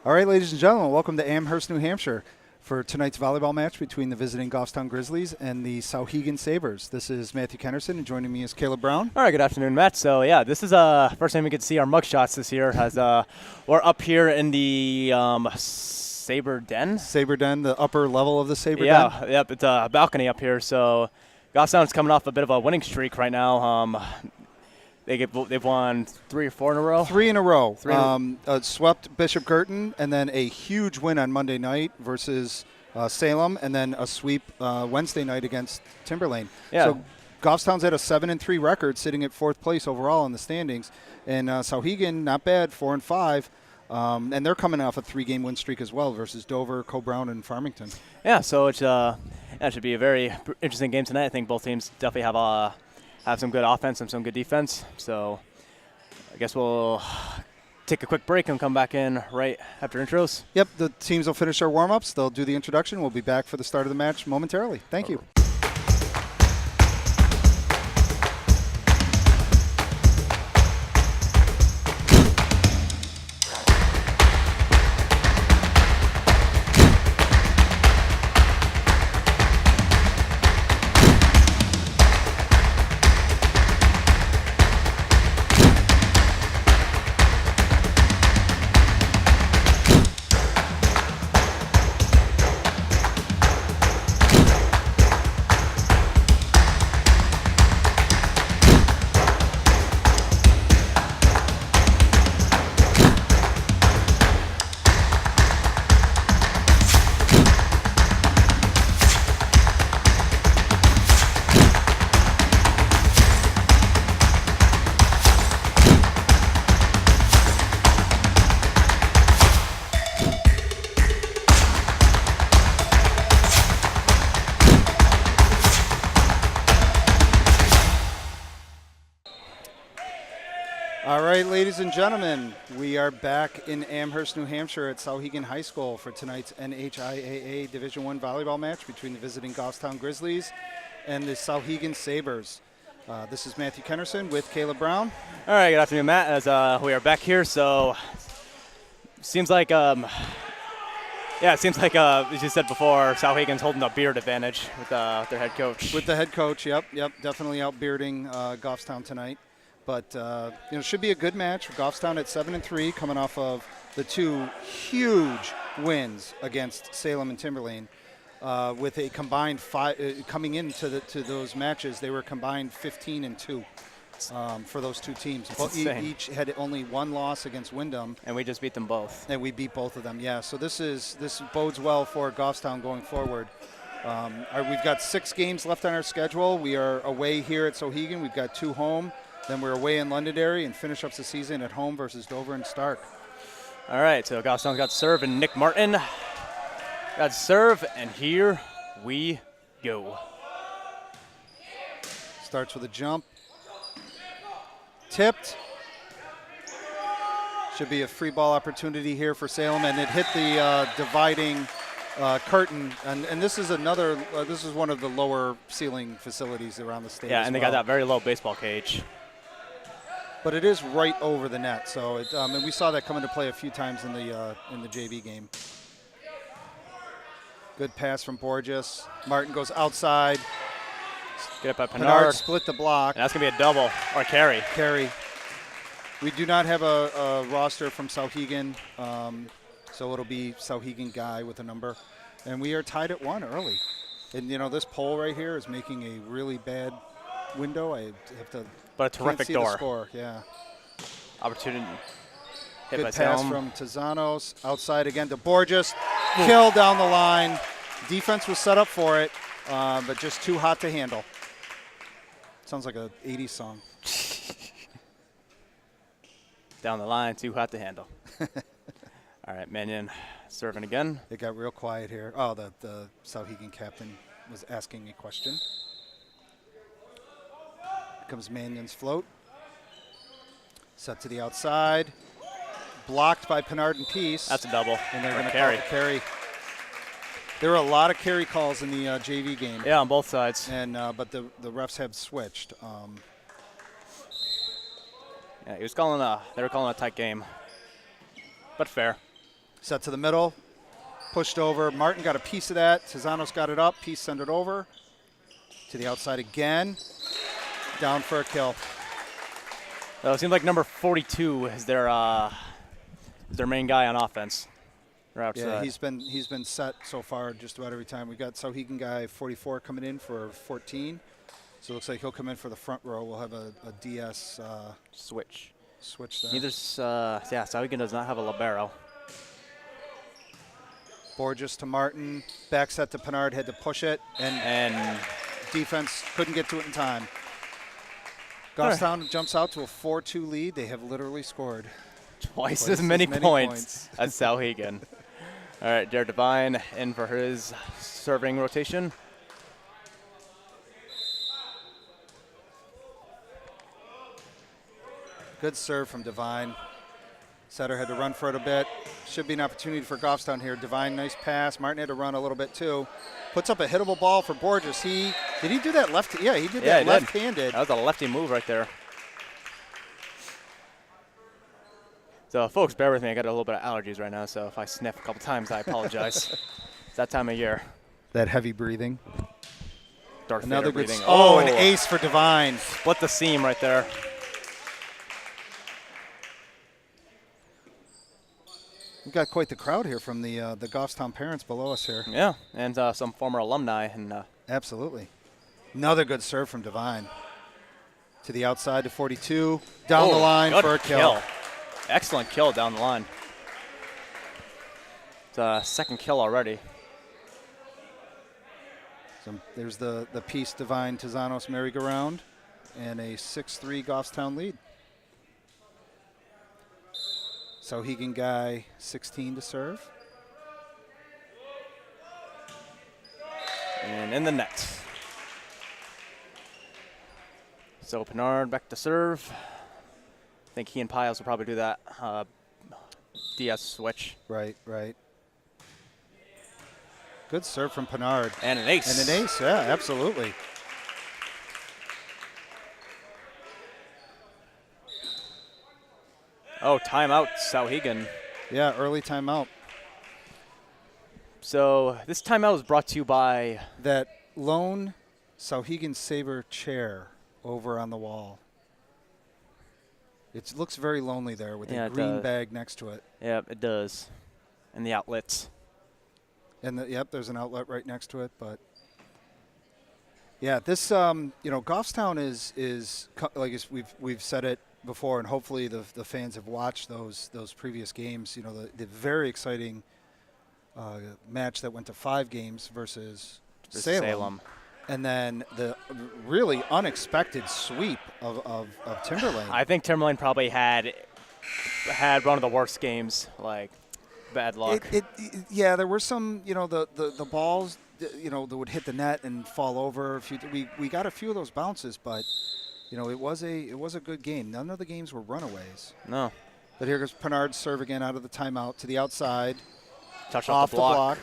All right, ladies and gentlemen, welcome to Amherst, New Hampshire for tonight's volleyball match between the visiting Goffstown Grizzlies and the Souhegan Sabres. This is Matthew Kennerson, and joining me is Caleb Brown. All right, good afternoon, Matt. So, yeah, this is first time we get to see our mugshots this year as we're up here in the Sabre Den. Sabre Den, the upper level of the Sabre Den? Yeah, yep, it's a balcony up here. So, Goffstown's coming off a bit of a winning streak right now. They've won 3 or 4 in a row. 3 in a row. Swept Bishop Girton, and then a huge win on Monday night versus Salem, and then a sweep Wednesday night against Timberlane. Yeah. So Goffstown's at a 7-3 record, sitting at 4th place overall in the standings. And Souhegan, not bad, 4-5. And they're coming off a 3-game win streak as well versus Dover, Co-Brown, and Farmington. Yeah, so it should be a very interesting game tonight. I think both teams definitely have some good offense and some good defense. So I guess we'll take a quick break and come back in right after intros. Yep, the teams will finish their warm-ups. They'll do the introduction. We'll be back for the start of the match momentarily. Thank you. All right, ladies and gentlemen, we are back in Amherst, New Hampshire at Souhegan High School for tonight's NHIAA Division I volleyball match between the visiting Goffstown Grizzlies and the Souhegan Sabres. This is Matthew Kennerson with Caleb Brown. All right, good afternoon, Matt, as we are back here. So seems like, as you said before, Souhegan's holding a beard advantage with their head coach. With the head coach, yep, definitely out-bearding Goffstown tonight. But, should be a good match. Goffstown at 7-3, coming off of the 2 huge wins against Salem and Timberlane. With a combined 5, coming into those matches, they were combined 15-2 for those 2 teams. Each had only 1 loss against Wyndham. And we just beat them both. And we beat both of them, yeah. So this bodes well for Goffstown going forward. We've got 6 games left on our schedule. We are away here at Souhegan. We've got 2 home. Then we're away in Londonderry and finish up the season at home versus Dover and Stark. All right, so Goffstown's got serve and Nick Martin. Got serve, and here we go. Starts with a jump. Tipped. Should be a free ball opportunity here for Salem, and it hit the dividing curtain, and this is this is one of the lower ceiling facilities around the state. Yeah, and they got that very low baseball cage. But it is right over the net, so and we saw that come into play a few times in the JV game. Good pass from Borges. Martin goes outside. Get up by Pinard split the block. And that's gonna be a double or carry. Carry. We do not have a roster from Souhegan, so it'll be Souhegan guy with a number, and we are tied at 1 early. And this pole right here is making a really bad window. I have to. But a terrific door. The score, yeah. Opportunity. Hit Good by pass Salem. from Tizanos. Outside again to Borges. Kill down the line. Defense was set up for it, but just too hot to handle. Sounds like an 80s song. Down the line, too hot to handle. All right, Mannion serving again. It got real quiet here. Oh, the Souhegan captain was asking a question. Comes Mannion's float. Set to the outside. Blocked by Pinard and Peace. That's a double. And they're going to call it a carry. There were a lot of carry calls in the JV game. Yeah, on both sides. And but the refs have switched. Yeah, he was calling they were calling a tight game, but fair. Set to the middle. Pushed over. Martin got a piece of that. Tizanos got it up. Piece sent it over. To the outside again. Down for a kill. It seems like number 42 is their main guy on offense. Yeah, he's been set so far just about every time. We got Souhegan guy 44 coming in for 14. So it looks like he'll come in for the front row. We'll have a DS switch there. Souhegan does not have a libero. Borges to Martin. Back set to Pinard. Had to push it. And defense couldn't get to it in time. Goffstown jumps out to a 4-2 lead. They have literally scored twice as many points as Souhegan. All right, Jared Devine in for his serving rotation. Good serve from Devine. Setter had to run for it a bit. Should be an opportunity for Goffstown here. Devine, nice pass. Martin had to run a little bit too. Puts up a hittable ball for Borges. Did he do that left? Yeah, he did that left-handed. That was a lefty move right there. So, folks, bear with me. I got a little bit of allergies right now, so if I sniff a couple times, I apologize. It's that time of year. That heavy breathing. Another good breathing. An ace for Devine. Split the seam right there. We've got quite the crowd here from the Goffstown parents below us here. Yeah, and some former alumni. Absolutely. Another good serve from Devine. To the outside to 42. Down the line for a kill. Excellent kill down the line. It's a second kill already. So there's the piece Devine Tizanos merry-go-round and a 6-3 Goffstown lead. Souhegan guy 16 to serve. And in the net. So Pinard back to serve. I think he and Piles will probably do that DS switch. Right. Good serve from Pinard. And an ace. Yeah, absolutely. Oh, timeout, Souhegan. Yeah, early timeout. So this timeout was brought to you by that lone Souhegan Sabre chair over on the wall. It looks very lonely there with the green bag next to it. Yeah, it does. And the outlets. And there's an outlet right next to it. But yeah, this Goffstown is like we've said it before, and hopefully the fans have watched those previous games. The very exciting match that went to 5 games versus Salem. And then the really unexpected sweep of Timberlane. I think Timberlane probably had one of the worst games, like bad luck. Yeah, there were some, the balls, that would hit the net and fall over. We got a few of those bounces, but it was a good game. None of the games were runaways. No. But here goes Pinard's serve again out of the timeout to the outside. Touch off the block.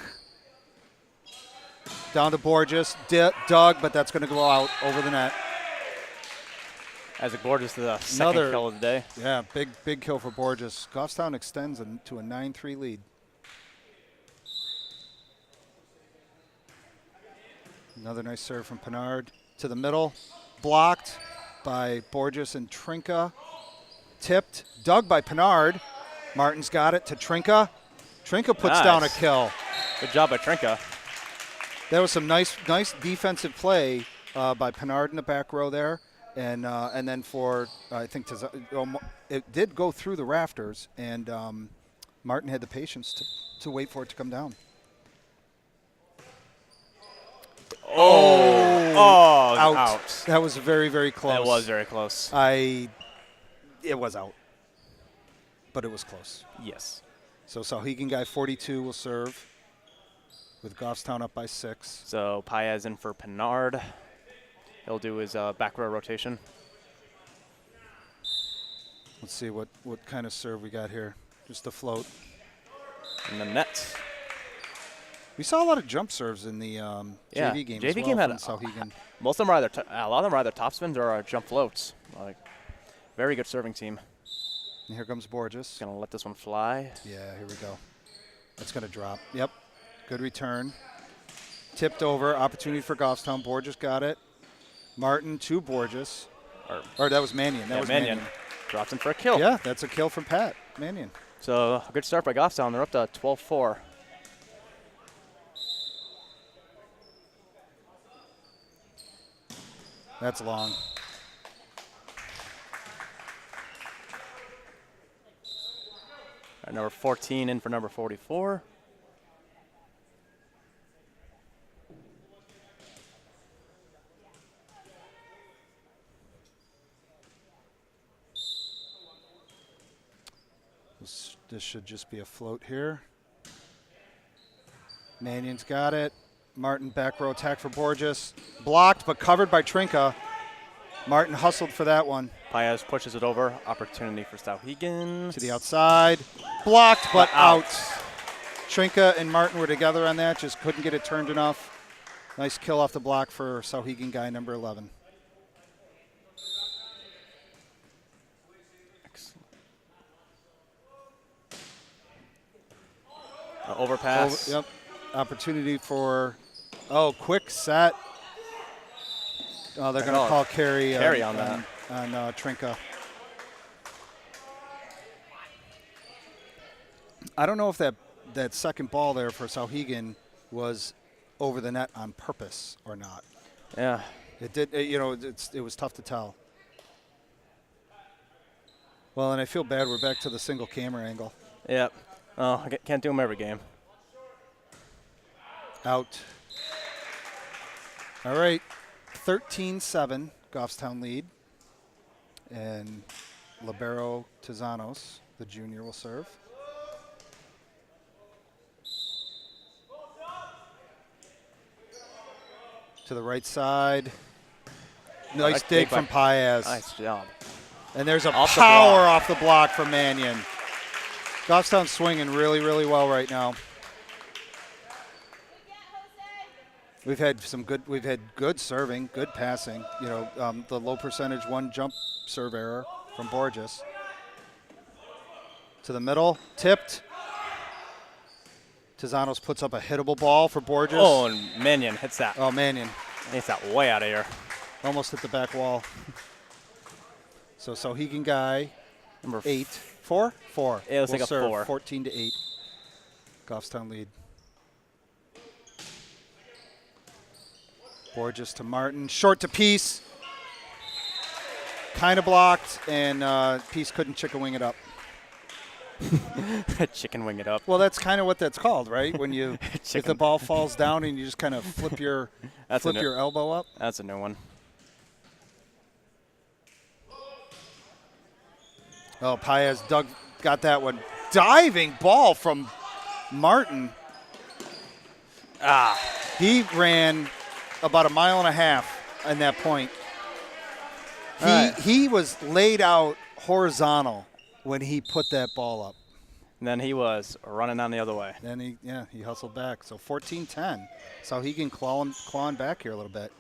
Down to Borges, dug, but that's going to go out over the net. As Borges to the second kill of the day. Yeah, big kill for Borges. Goffstown extends to a 9-3 lead. Another nice serve from Pinard to the middle. Blocked by Borges and Trinka. Tipped, dug by Pinard. Martin's got it to Trinka. Trinka puts down a kill. Good job by Trinka. That was some nice defensive play by Pinard in the back row there, and then for I think it did go through the rafters, and Martin had the patience to wait for it to come down. Out. That was very, very close. That was very close. It was out, but it was close. Yes. So Souhegan guy 42 will serve. With Goffstown up by 6. So Paez in for Pinard. He'll do his back row rotation. Let's see what kind of serve we got here. Just a float. In the net. We saw a lot of jump serves in the JV game. JV game had Souhegan. Most of them are either a lot of them are either topspins or jump floats. Like, very good serving team. And here comes Borges. Gonna let this one fly. Yeah, here we go. That's going to drop. Yep. Good return. Tipped over. Opportunity for Goffstown. Borges got it. Martin to Borges. Or that was Mannion. That was Mannion. Drops him for a kill. Yeah, that's a kill from Pat Mannion. So a good start by Goffstown. They're up to 12-4. That's long. Number 14 in for number 44. This should just be a float here. Mannion's got it. Martin back row attack for Borges. Blocked but covered by Trinka. Martin hustled for that one. Paez pushes it over. Opportunity for Souhegan. To the outside. Blocked but out. Trinka and Martin were together on that. Just couldn't get it turned enough. Nice kill off the block for Souhegan guy number 11. Overpass. Yep. Opportunity for, quick set. Oh, they're going to call carry on that. On Trinka. I don't know if that second ball there for Souhegan was over the net on purpose or not. Yeah. It did. It was tough to tell. Well, and I feel bad. We're back to the single camera angle. Yep. Oh, I can't do them every game. Out. All right. 13-7, Goffstown lead. And Libero Tizanos, the junior, will serve. To the right side. Nice dig from Paez. Nice job. And there's a power off the block from Mannion. Goffstown's swinging really, really well right now. We've had good serving, good passing. The low percentage one jump serve error from Borges. To the middle, tipped. Tizanos puts up a hittable ball for Borges. Oh, and Mannion hits that. Oh, Mannion. Hits that way out of here. Almost hit the back wall. So Souhegan guy, number 8. 4? 4. Yeah, let's take a 4. 14-8. Goffstown lead. Borges to Martin. Short to Peace. Kind of blocked, and Peace couldn't chicken wing it up. Chicken wing it up. Well, that's kind of what that's called, right? When you, if the ball falls down and you just kind of flip your elbow up. That's a new one. Oh, Paez got that one. Diving ball from Martin. He ran about 1.5 miles in that point. He was laid out horizontal when he put that ball up. And then he was running on the other way. Then he hustled back. So 14-10. So he can clawing back here a little bit.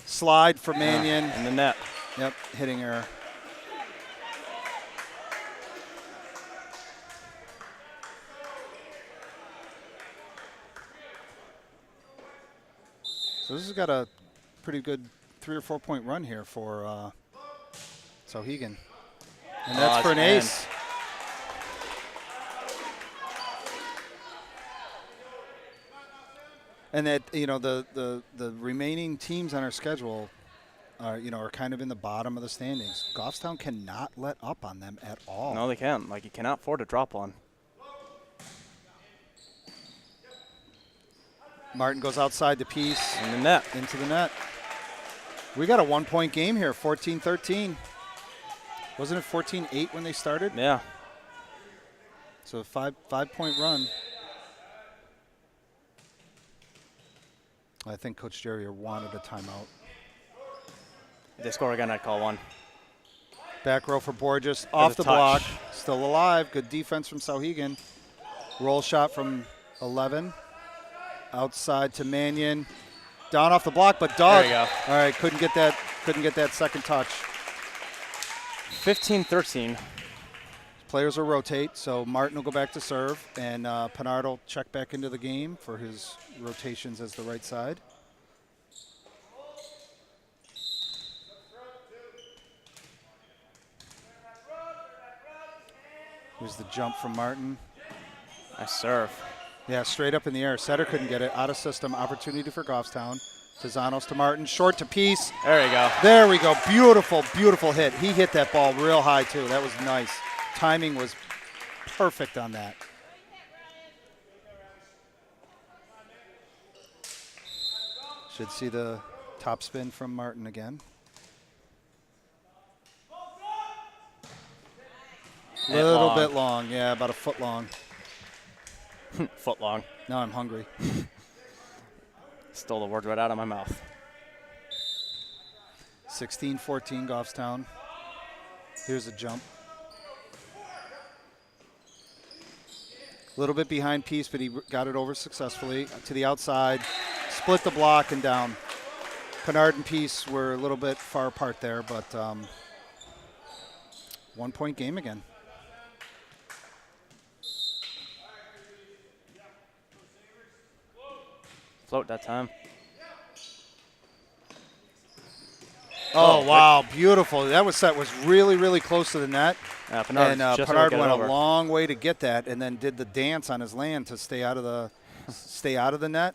Slide for Mannion. In the net. Yep, hitting error. So this has got a pretty good 3 or 4 point run here for Souhegan. And that's for an ace. And that, the remaining teams on our schedule are kind of in the bottom of the standings. Goffstown cannot let up on them at all. No, they can't. You cannot afford to drop one. Martin goes outside the piece. In the net. Into the net. We got a 1 point game here, 14-13. Wasn't it 14-8 when they started? Yeah. So a 5 point run. I think Coach Jerry wanted a timeout. If they score again, I'd call one. Back row for Borges. Off the block. Still alive. Good defense from Souhegan. Roll shot from 11. Outside to Mannion. Down off the block, but Doug. There you go. All right, couldn't get that second touch. 15-13. players will rotate, so Martin will go back to serve, and Pinard will check back into the game for his rotations as the right side. Here's the jump from Martin. Nice serve. Yeah, straight up in the air. Setter couldn't get it. Out of system. Opportunity for Goffstown. Tizanos to Martin. Short to Peace. There you go. There we go. Beautiful, beautiful hit. He hit that ball real high, too. That was nice. Timing was perfect on that. Should see the top spin from Martin again. Little bit long. Yeah, about a foot long. Foot long. Now I'm hungry. Stole the word right out of my mouth. 16-14 Goffstown. Here's a jump. A little bit behind Peace, but he got it over successfully. To the outside, split the block and down. Pinard and Peace were a little bit far apart there, but 1 point game again. Float that time. Oh, wow, beautiful. That was set was really, really close to the net. Pinard went a long way to get that, and then did the dance on his land to stay out of the net,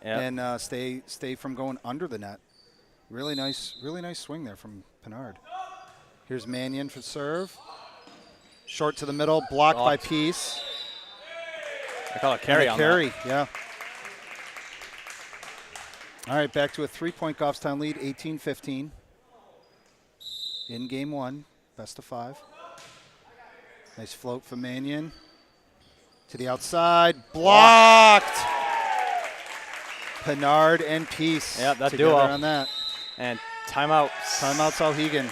and stay from going under the net. Really nice swing there from Pinard. Here's Mannion for serve. Short to the middle, blocked by Peace. I call it carry on carry, that. yeah. All right, back to a 3-point Goffstown lead, 18-15. In game one, best of 5. Nice float from Mannion. To the outside, blocked! Pinard and Peace. Yeah, that together duo. On that. And timeout. Timeout Souhegan.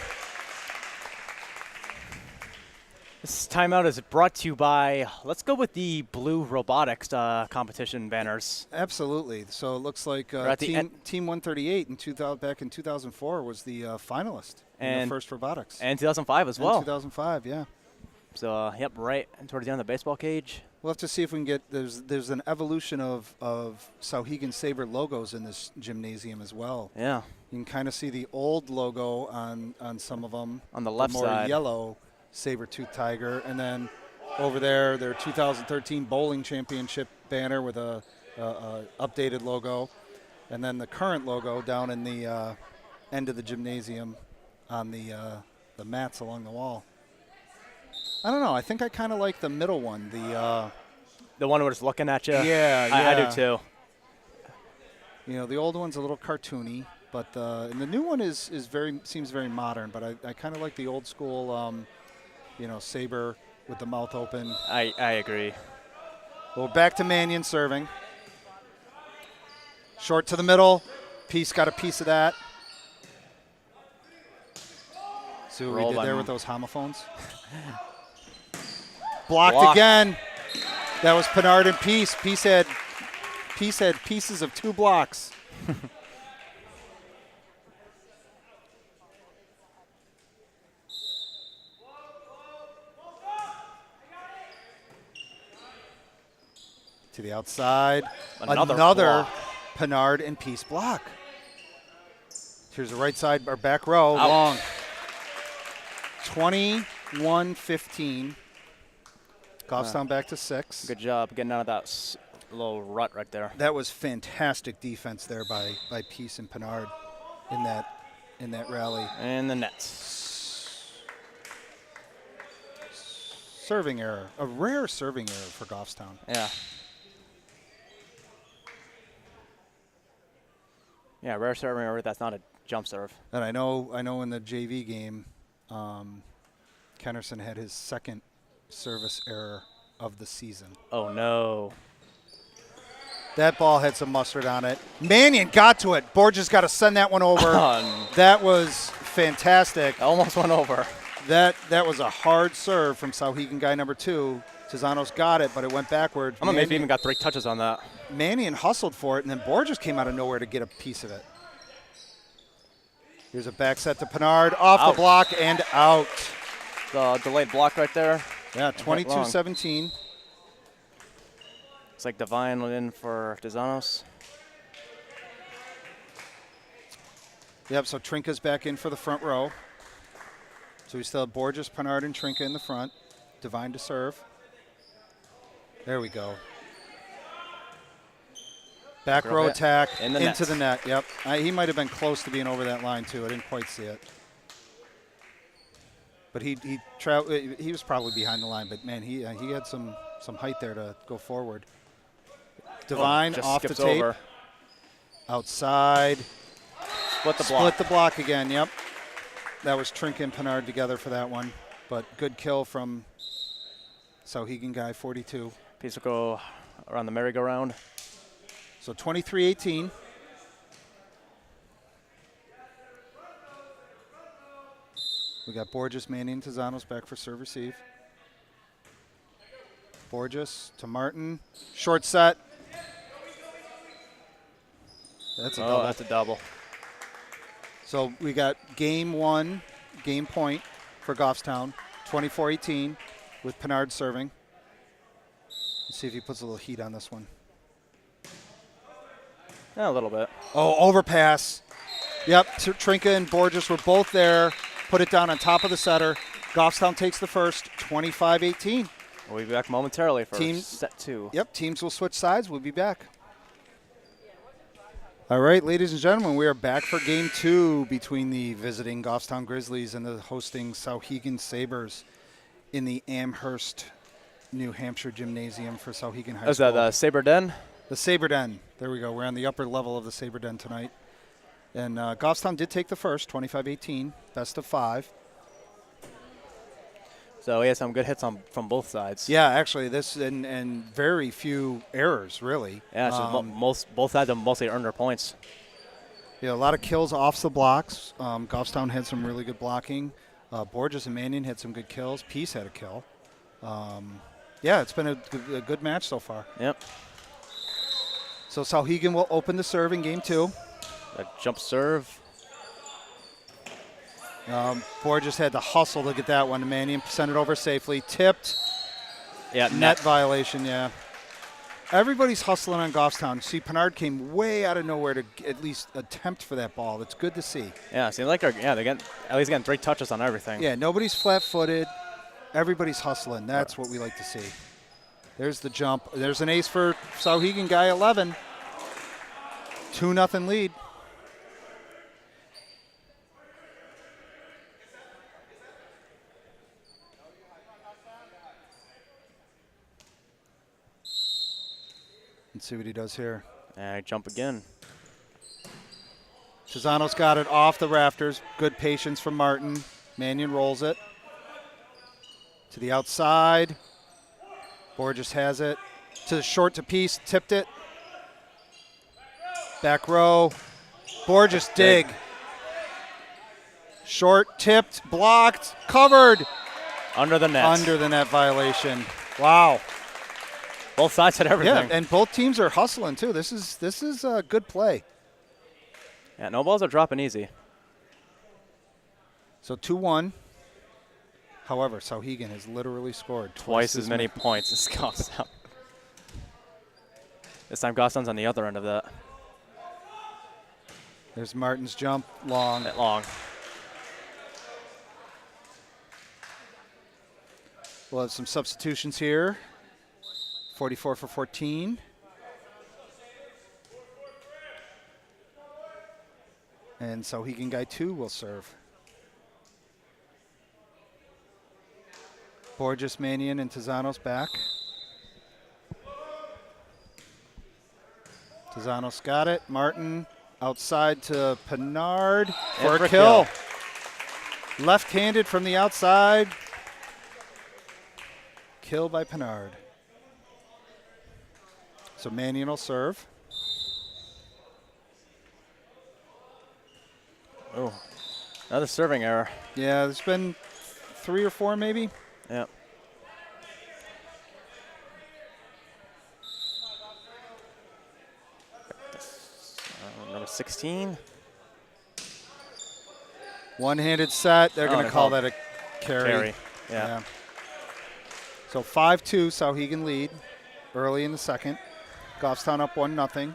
This timeout is brought to you by, let's go with the blue robotics competition banners. Absolutely. So it looks like Team 138 back in 2004 was the finalist in the first robotics. And 2005 as well. 2005, yeah. So, yep, right towards the end of the baseball cage. We'll have to see if we can get there's an evolution of Souhegan Sabre logos in this gymnasium as well. Yeah. You can kind of see the old logo on some of them. On the left more side. Yellow saber-tooth tiger, and then over there, their 2013 bowling championship banner with a updated logo, and then the current logo down in the end of the gymnasium on the mats along the wall. I don't know. I think I kind of like the middle one. The one where it's looking at you. Yeah, I do too. You know, the old one's a little cartoony, but and the new one seems very modern. But I kind of like the old school. Saber with the mouth open. I agree. Well, back to Mannion serving. Short to the middle. Peace got a piece of that. See what we did there with those homophones? Blocked again. That was Pinard and Peace. Peace had pieces of 2 blocks. To the outside. Another Pinard and Peace block. Here's the right side, or back row, long. 21-15. Goffstown back to 6. Good job getting out of that little rut right there. That was fantastic defense there by Peace and Pinard in that rally. And the nets. Serving error. A rare serving error for Goffstown. Yeah. Yeah, rare serving error. That's not a jump serve. And I know in the JV game, Kennerson had his second service error of the season. Oh, no. That ball had some mustard on it. Mannion got to it. Borges got to send that one over. That was fantastic. Almost went over. That was a hard serve from Souhegan guy number 2. Tizanos got it, but it went backward. Maybe even got 3 touches on that. Mannion hustled for it, and then Borges came out of nowhere to get a piece of it. Here's a back set to Pinard. Off the block and out. The delayed block right there. Yeah, hit long. 22-17. It's like Divine went in for Tezanos. Yep, so Trinka's back in for the front row. So we still have Borges, Pinard, and Trinka in the front. Divine to serve. There we go. Back row attack into the net. Yep. He might have been close to being over that line, too. I didn't quite see it. But he was probably behind the line. But, man, he had some height there to go forward. Divine off the tape. Over. Outside. Split the block. Split the block again, yep. That was Trinka and Pinard together for that one. But good kill from Souhegan guy, 42. Piece will go around the merry-go-round. So 23-18. We got Borges, Manny, and Tezanos back for serve receive. Borges to Martin. Short set. That's a double. That's a double. So we got game one, game point for Goffstown, 24-18 with Pinard serving. Let's see if he puts a little heat on this one. Yeah, a little bit. Oh, overpass. Yep, Trinka and Borges were both there. Put it down on top of the setter. Goffstown takes the first, 25-18. We'll be back momentarily for set two. Yep, teams will switch sides. We'll be back. All right, ladies and gentlemen, we are back for game two between the visiting Goffstown Grizzlies and the hosting Souhegan Sabres in the Amherst, New Hampshire Gymnasium for Souhegan High School. Is that the Sabre Den? The Sabre Den. There we go. We're on the upper level of the Sabre Den tonight. And Goffstown did take the first, 25-18, best of 5. So he has some good hits from both sides. Yeah, actually, this and very few errors, really. Yeah, so both sides have mostly earned their points. Yeah, a lot of kills off the blocks. Goffstown had some really good blocking. Borges and Mannion had some good kills. Peace had a kill. Yeah, it's been a good match so far. Yep. So Souhegan will open the serve in game two. A jump serve. Borges had to hustle to get that one. Mannion sent it over safely. Tipped. Yeah, net violation, yeah. Everybody's hustling on Goffstown. See, Pinard came way out of nowhere to at least attempt for that ball. It's good to see. Yeah, seems like they're getting at least getting 3 touches on everything. Yeah, nobody's flat-footed. Everybody's hustling. That's what we like to see. There's the jump. There's an ace for Souhegan guy 11. 2-0 lead. Let's see what he does here. Jump again. Tezanos got it off the rafters. Good patience from Martin. Mannion rolls it. To the outside. Borges has it. To the short to Peace. Tipped it. Back row. Borges dig. Short, tipped, blocked, covered. Under the net. Under the net violation. Wow. Both sides had everything. Yeah, and both teams are hustling too. This is a good play. Yeah, no balls are dropping easy. So 2-1. However, Souhegan has literally scored twice as many points as Goffstown. This time Goffstown's on the other end of that. There's Martin's jump, long. Long. We'll have some substitutions here. 44 for 14. And Souhegan guy 2 will serve. Borges, Mannion, and Tezanos back. Tezanos got it. Martin outside to Pinard for a kill. Left-handed from the outside. Kill by Pinard. So Mannion will serve. Oh, another serving error. Yeah, there's been 3 or 4 maybe. Yep. Number 16. One-handed set. They're going to call that a carry. Yeah. So 5-2, Souhegan lead early in the second. Goffstown up 1-0.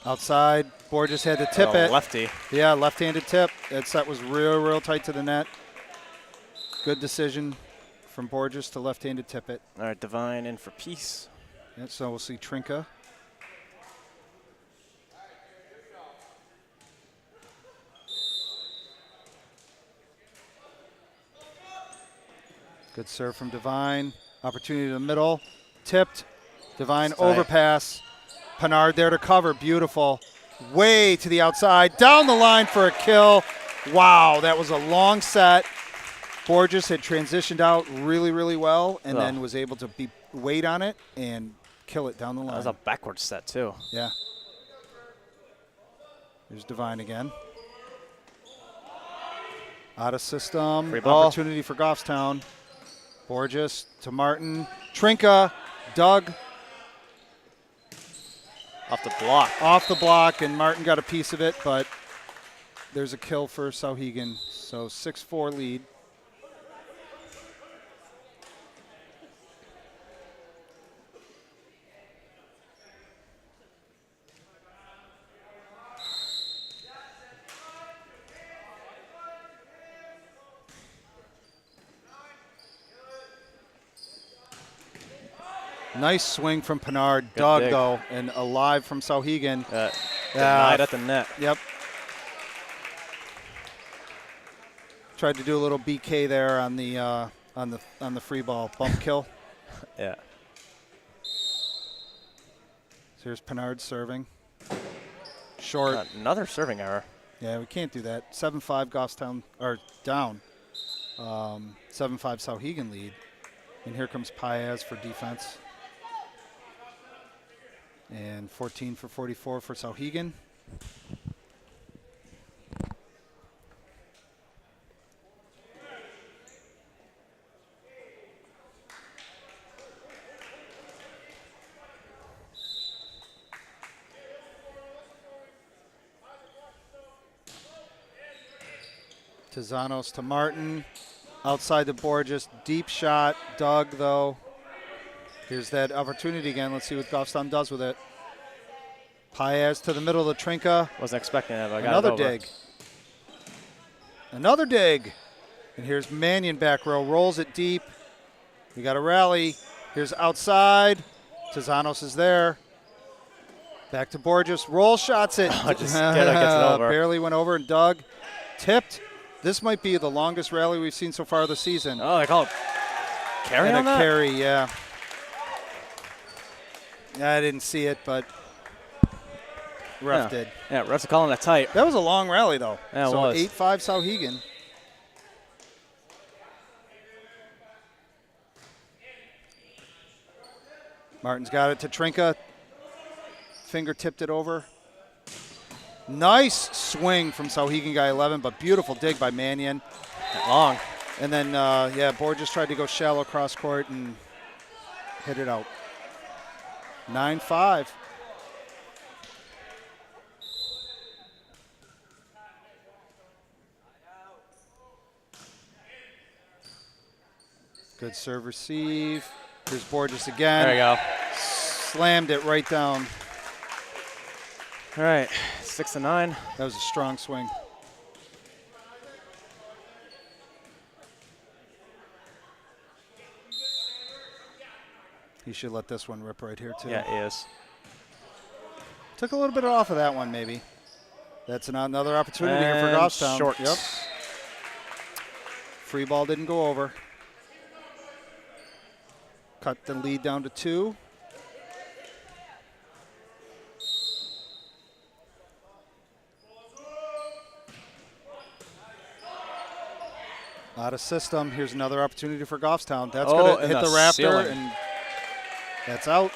Outside, Borges had to tip it. Lefty. Yeah, left-handed tip. That set was real tight to the net. Good decision from Borges to left-handed tip it. All right, Divine in for Peace. Yeah, so we'll see Trinka. Good serve from Divine. Opportunity to the middle. Tipped. Divine overpass. Pinard there to cover. Beautiful. Way to the outside. Down the line for a kill. Wow, that was a long set. Borges had transitioned out really well and then was able to wait on it and kill it down the line. That was a backwards set, too. Yeah. Here's Divine again. Out of system. Free ball. Opportunity for Goffstown. Borges to Martin. Trinka. Doug. Off the block. Off the block, and Martin got a piece of it, but there's a kill for Souhegan. So 6-4 lead. Nice swing from Pinard. Doug, though, and alive from Souhegan. Denied at the net. Yep. Tried to do a little BK there on the free ball bump kill. Yeah. So here's Pinard serving. Short. Another serving error. Yeah, we can't do that. 7-5 Goffstown, or down. 7-5 Souhegan lead. And here comes Paez for defense. And 14 for 44 for Souhegan. Tizanos to Martin. Outside the Borges. Deep shot. Doug, though. Here's that opportunity again. Let's see what Goffstown does with it. Paez to the middle of the Trinka. Wasn't expecting it, but I got Another it over. dig. Another dig. And here's Mannion back row. Rolls it deep. We got a rally. Here's outside. Tizanos is there. Back to Borges. Roll shots it. Just gets it over. Barely went over, and Doug tipped. This might be the longest rally we've seen so far this season. Oh, they call it carry and on a that? carry, yeah. I didn't see it, but ref did. Yeah, refs are calling it tight. That was a long rally, though. Yeah, it so was. 8-5 Souhegan. Martin's got it to Trinka. Finger tipped it over. Nice swing from Souhegan guy 11, but beautiful dig by Mannion. Long. And then, Borges tried to go shallow cross court and hit it out. 9-5. Good serve receive. Here's Borges again. There you go. Slammed it right down. All right, 6-9. That was a strong swing. He should let this one rip right here, too. Yeah, he is. Took a little bit off of that one, maybe. That's another opportunity here for Goffstown. Short. Yep. Free ball didn't go over. Cut the lead down to 2. Out of system. Here's another opportunity for Goffstown. That's going to hit the rafter, ceiling. and that's out.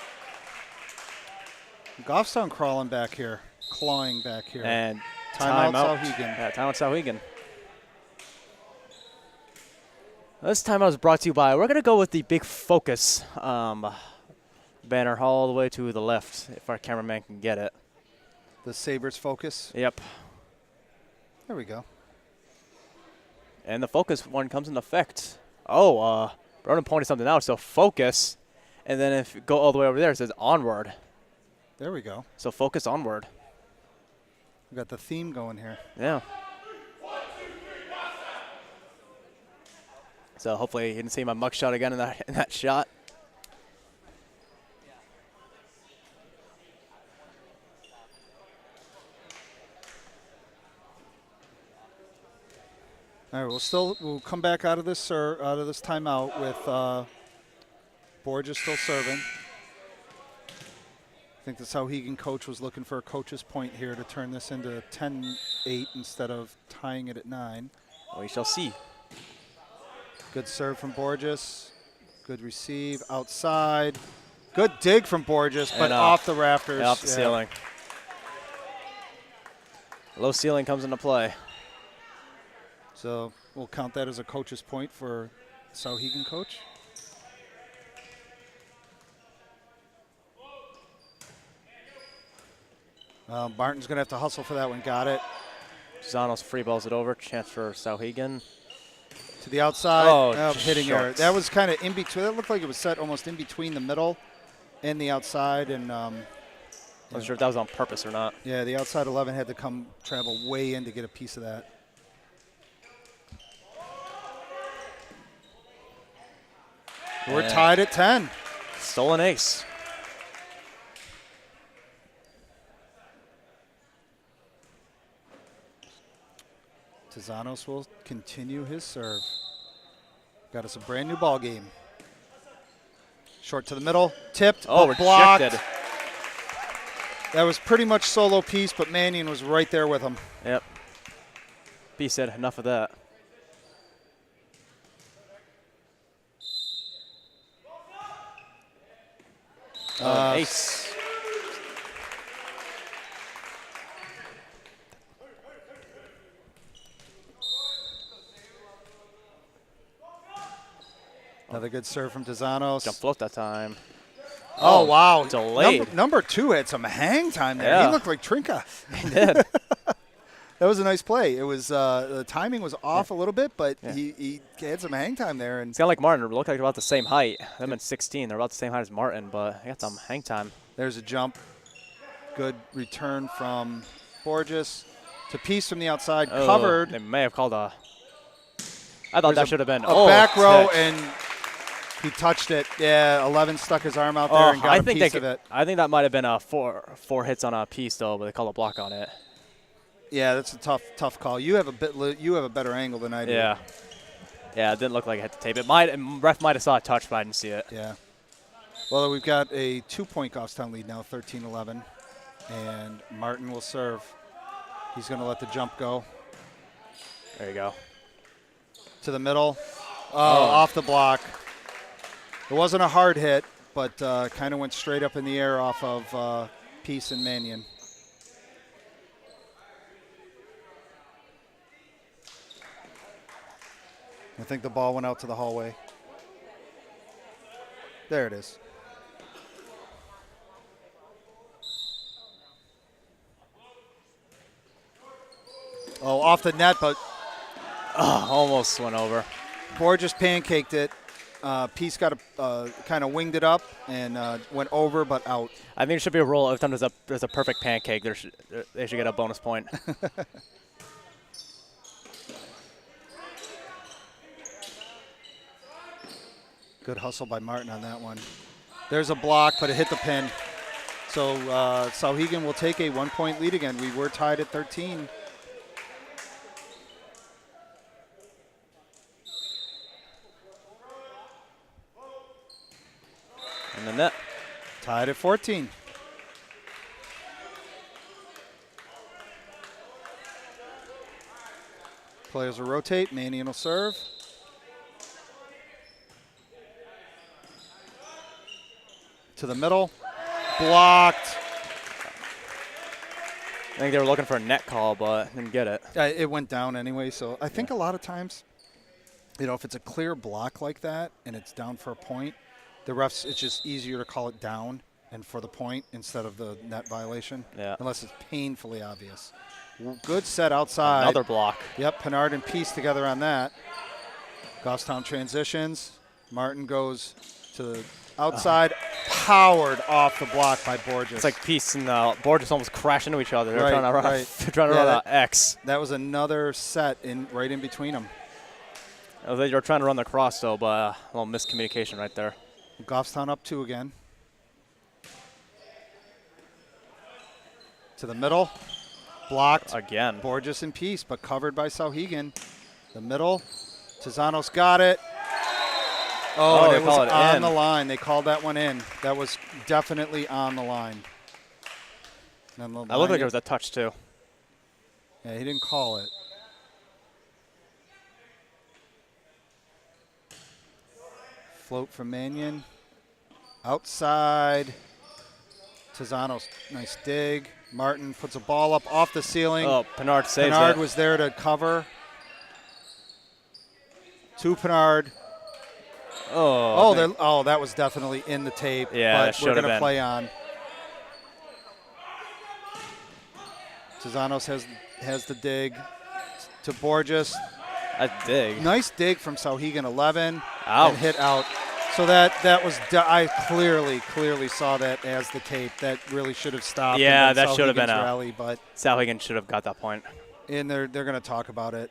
Goffstown crawling back here, clawing back here. And timeout Souhegan. Yeah, timeout Souhegan. This timeout is brought to you by, we're going to go with the big focus banner all the way to the left, if our cameraman can get it. The Sabres focus. Yep. There we go. And the focus one comes into effect. Oh, Ronan pointed something out. So focus, and then if you go all the way over there, it says onward. There we go. So focus onward. We got the theme going here. Yeah. So hopefully you didn't see my mugshot again in that shot. All right, we'll come back out of this timeout with Borges still serving. I think the Souhegan coach was looking for a coach's point here to turn this into 10-8 instead of tying it at 9. We shall see. Good serve from Borges. Good receive outside. Good dig from Borges, but off the rafters. Off the ceiling. Low ceiling comes into play. So we'll count that as a coach's point for Souhegan coach. Martin's going to have to hustle for that one. Got it. Zanos free balls it over. Chance for Souhegan. To the outside. Oh, hitting error. That was kind of in between. That looked like it was set almost in between the middle and the outside. And Not sure if that was on purpose or not. Yeah, the outside 11 had to travel way in to get a piece of that. We're tied at 10. Stolen ace. Tezanos will continue his serve. Got us a brand new ball game. Short to the middle, tipped, but blocked. Rejected. That was pretty much solo piece, but Mannion was right there with him. Yep. B said enough of that. Ace. Another good serve from Tezanos. Jump float that time. Oh, wow. Delayed. Number 2 had some hang time there. Yeah. He looked like Trinka. He did. That was a nice play. It was the timing was off a little bit, but he had some hang time there. And it's kind of like Martin. They look like they're about the same height. Them at 16. They're about the same height as Martin, but they got some hang time. There's a jump. Good return from Borges to Peace from the outside. Covered. They may have called a. I thought that should have been a back row, and he touched it. Yeah, 11 stuck his arm out there and got a piece of it. I think that might have been a four hits on a piece though, but they called a block on it. Yeah, that's a tough call. You have a better angle than I do. Yeah. Yeah, it didn't look like it hit the tape. Ref might have saw a touch, but I didn't see it. Yeah. Well, we've got a 2-point Goffstown lead now, 13-11, and Martin will serve. He's going to let the jump go. There you go. To the middle. Off the block. It wasn't a hard hit, but kind of went straight up in the air off of Peace and Mannion. I think the ball went out to the hallway. There it is. Oh, off the net, but almost went over. Borges pancaked it. Peace got kind of winged it up and went over, but out. I think it should be a rule. Every time there's a perfect pancake, they should get a bonus point. Good hustle by Martin on that one. There's a block, but it hit the pin. So Souhegan will take a 1-point lead again. We were tied at 13. And the net. Tied at 14. Players will rotate. Mannion will serve. To the middle. Blocked. I think they were looking for a net call, but didn't get it. It went down anyway, so I think a lot of times, if it's a clear block like that and it's down for a point, the refs, it's just easier to call it down and for the point instead of the net violation. Yeah. Unless it's painfully obvious. Good set outside. Another block. Yep, Pinard and Peace together on that. Goffstown transitions. Martin goes to the outside, powered off the block by Borges. It's like Peace and Borges almost crash into each other. They're Right, trying to run, right. trying to Yeah, run an X. That was another set right in between them. They were trying to run the cross, though, but a little miscommunication right there. Goffstown up 2 again. To the middle. Blocked. Again. Borges in Peace, but covered by Souhegan. The middle. Tizanos got it. Oh, and it was on the line. They called that one in. That was definitely on the line. That looked like it was a touch, too. Yeah, he didn't call it. Float from Mannion. Outside. Tizanos, nice dig. Martin puts a ball up off the ceiling. Oh, Pinard saves Pinard it. was there to cover. To Pinard. Oh, that was definitely in the tape. Yeah, but we're going to play on. Tizanos has the dig to Borges. A dig. Nice dig from Souhegan 11 Ouch. and hit out. So that was I clearly saw that as the tape. That really should have stopped. Yeah, that should have been a out. rally, but Souhegan should have got that point. and they're going to talk about it.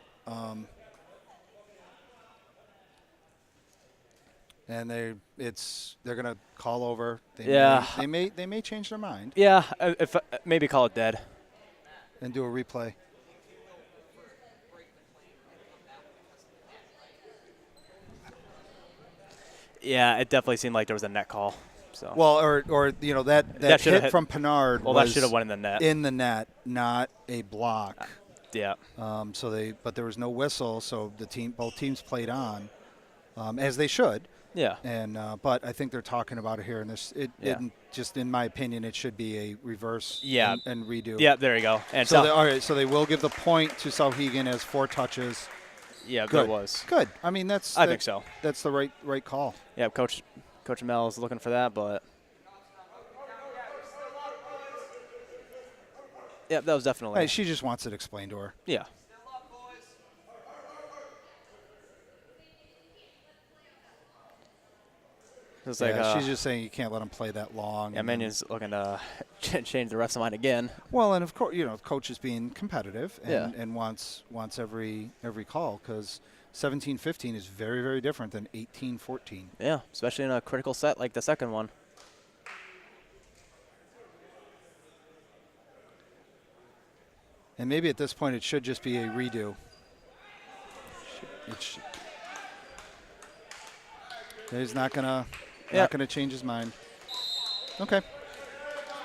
And they're going to call over. They may change their mind Yeah, if maybe call it dead. and do a replay. Yeah, it definitely seemed like there was a net call. So. Well, or that hit from Pinard. Well, that should have went in the net. In the net, not a block. Yeah. But there was no whistle, so both teams played on, as they should. Yeah. And but I think they're talking about it here, and just in my opinion, it should be a reverse. Yeah. And redo. Yeah, there you go. And so they will give the point to Souhegan as 4 touches. Yeah, Good. there was. Good. I mean, I think so. That's the right call. Yeah, Coach Mel is looking for that, but yeah, that was definitely. Hey, she just wants it explained to her. Yeah. It's like she's just saying you can't let them play that long. Yeah, Mannion's looking to change the ref's mind again. Well, and of course, coach is being competitive and wants every call because 17-15 is very, very different than 18-14. Yeah, especially in a critical set like the second one. And maybe at this point it should just be a redo. He's not gonna change his mind. Okay.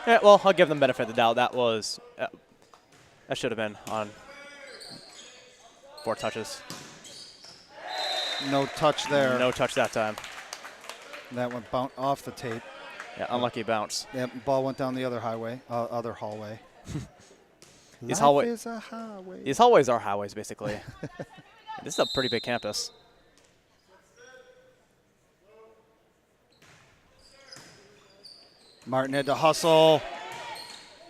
Yeah, well, I'll give them benefit of the doubt. That should have been on 4 touches. No touch there. No touch that time. That went off the tape. Yeah, unlucky bounce. That ball went down the other hallway. These is a highway. These hallways are highways, basically. This is a pretty big campus. Martin had to hustle.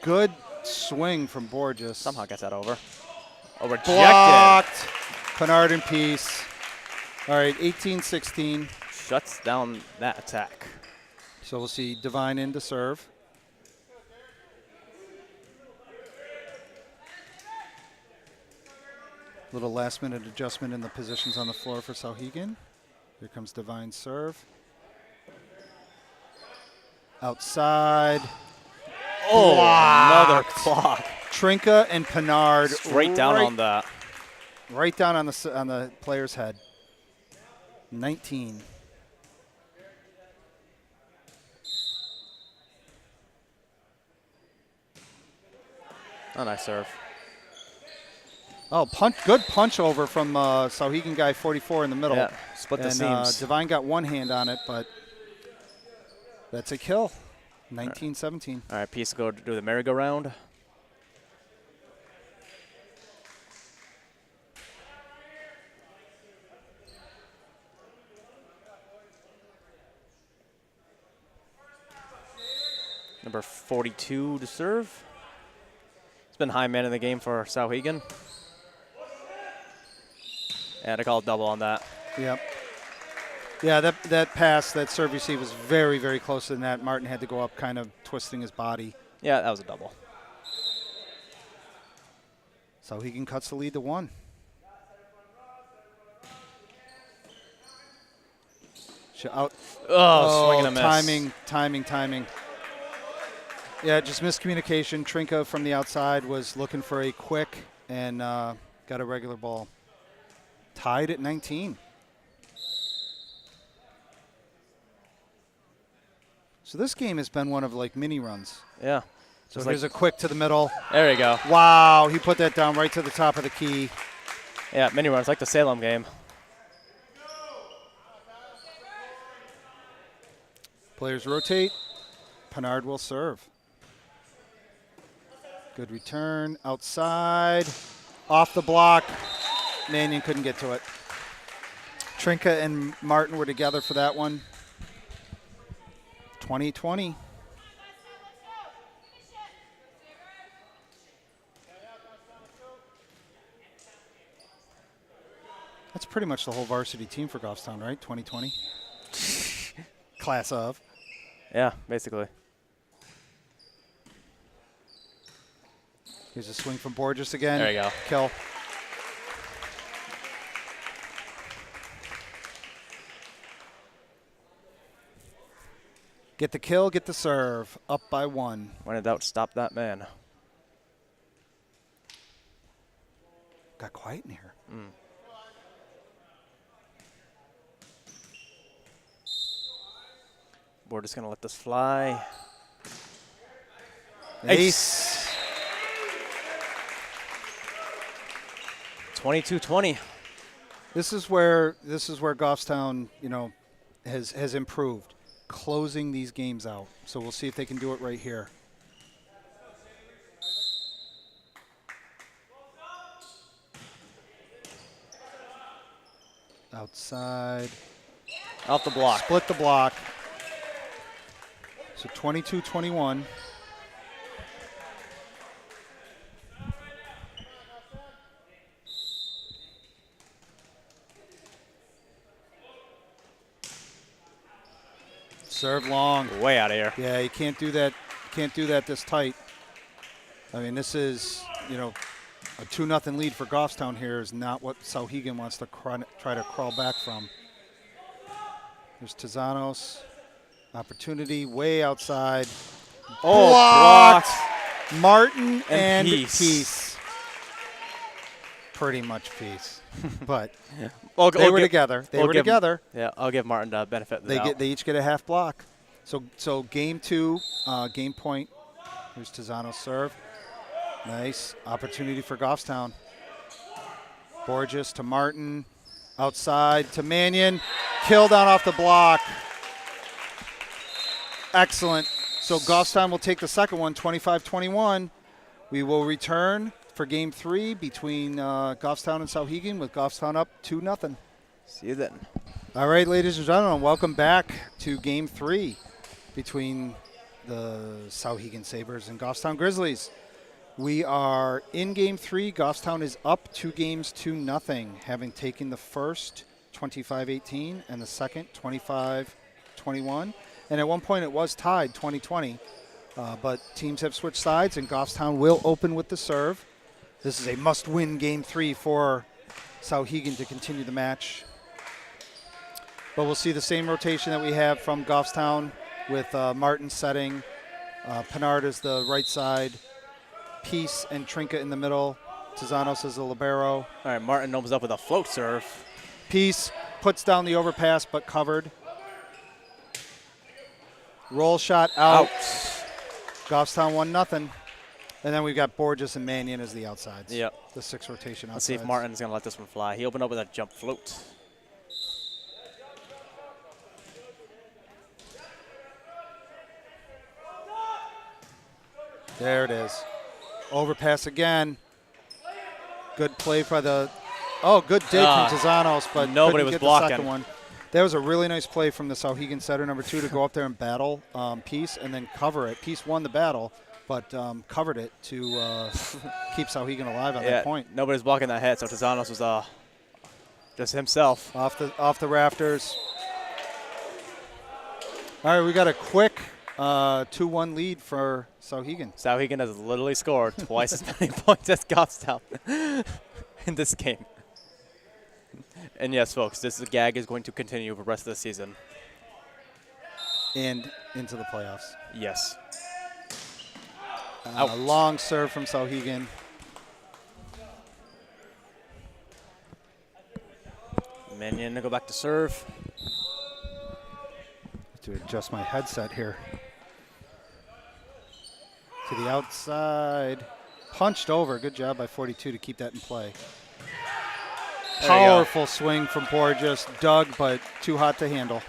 Good swing from Borges. Somehow gets that over. Oh, rejected. Blocked. Pinard in Peace. All right, 18-16. Shuts down that attack. So we'll see Devine in to serve. Little last-minute adjustment in the positions on the floor for Souhegan. Here comes Devine's serve. Outside. Oh, Blocked. another block. Trinka and Pinard Straight down on that. Right down on the player's head. 19. Oh, nice serve. Oh, good punch over from Souhegan guy 44 in the middle. Yeah, split the seams. Devine got one hand on it, but that's a kill. 19-17. All right, Peace go do the merry-go-round. Number 42 to serve. He's been high man in the game for Souhegan. And I call a double on that. Yep. Yeah, that pass, that serve receive was very, very close to the net. Martin had to go up kind of twisting his body. Yeah, that was a double. Souhegan cuts the lead to 1. Out. Swing and a miss. Timing. Yeah, just miscommunication. Trinka from the outside was looking for a quick and got a regular ball. Tied at 19. So this game has been one of like mini runs. Yeah. So here's a quick to the middle. There you go. Wow, he put that down right to the top of the key. Yeah, mini runs like the Salem game. Players rotate. Pinard will serve. Good return. Outside. Off the block. Mannion couldn't get to it. Trinka and Martin were together for that one. 20-20. That's pretty much the whole varsity team for Goffstown, right? 2020. Class of. Yeah, basically. Here's a swing from Borges again. There you go. Kill. Get the kill, get the serve. Up by 1. When in doubt, stop that man. Got quiet in here. We're just going to let this fly. Ace. 22-20. This is where Goffstown, has improved, closing these games out. So we'll see if they can do it right here. Outside. Off the block. Split the block. So 22-21. Serve long. Way out of here. Yeah, you can't do that. Can't do that this tight. I mean, this is, a 2-0 lead for Goffstown here is not what Souhegan wants to try to crawl back from. There's Tizanos. Opportunity way outside. Oh, blocked. blocked. Martin and Peace. Pretty much Peace. But They were together. They were together. Yeah, I'll give Martin the benefit of the doubt. They each get a half block. So game 2, game point. Here's Tizanos serve. Nice opportunity for Goffstown. Borges to Martin. Outside to Mannion. Kill down off the block. Excellent. So Goffstown will take the second one, 25-21. We will return for game 3 between Goffstown and Souhegan with Goffstown up 2-0. See you then. All right, ladies and gentlemen, welcome back to game 3 between the Souhegan Sabres and Goffstown Grizzlies. We are in game 3. Goffstown is up 2 games to nothing, having taken the first 25-18 and the second 25-21. And at one point it was tied 20-20, but teams have switched sides, and Goffstown will open with the serve. This is a must-win game 3 for Souhegan to continue the match. But we'll see the same rotation that we have from Goffstown with Martin setting. Pinard is the right side. Peace and Trinka in the middle. Tizanos is the libero. All right, Martin opens up with a float serve. Peace puts down the overpass, but covered. Roll shot out. Goffstown 1-0. And then we've got Borges and Mannion as the outsides. Yep. The 6 rotation outsides. Let's see if Martin's going to let this one fly. He opened up with a jump float. There it is. Overpass again. Good play for the. Oh, good dig from Tizanos, but nobody couldn't was get blocking. the second one. That was a really nice play from the Souhegan setter, number 2, to go up there and battle Peace and then cover it. Peace won the battle, but covered it to keep Souhegan alive on that point. Nobody's blocking that hit, so Tazanos was just himself. Off the rafters. All right, we got a quick 2-1 lead for Souhegan. Souhegan has literally scored twice as many points as Goffstown in this game. And yes, folks, this gag is going to continue for the rest of the season. And into the playoffs. Yes. A long serve from Souhegan. Minion to go back to serve. To adjust my headset here. To the outside. Punched over. Good job by 42 to keep that in play. Powerful swing from Borges. Dug, but too hot to handle.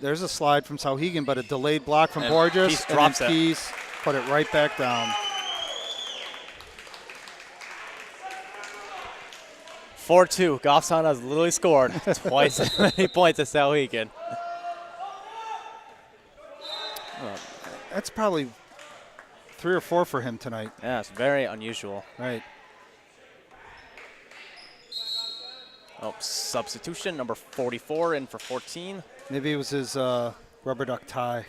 There's a slide from Souhegan, but a delayed block from Borges. Peace drops it. Peace put it right back down. 4-2. Goffstown has literally scored twice as many points as Souhegan. That's probably 3 or 4 for him tonight. Yeah, it's very unusual. Right. Oh, substitution, number 44 in for 14. Maybe it was his rubber duck tie.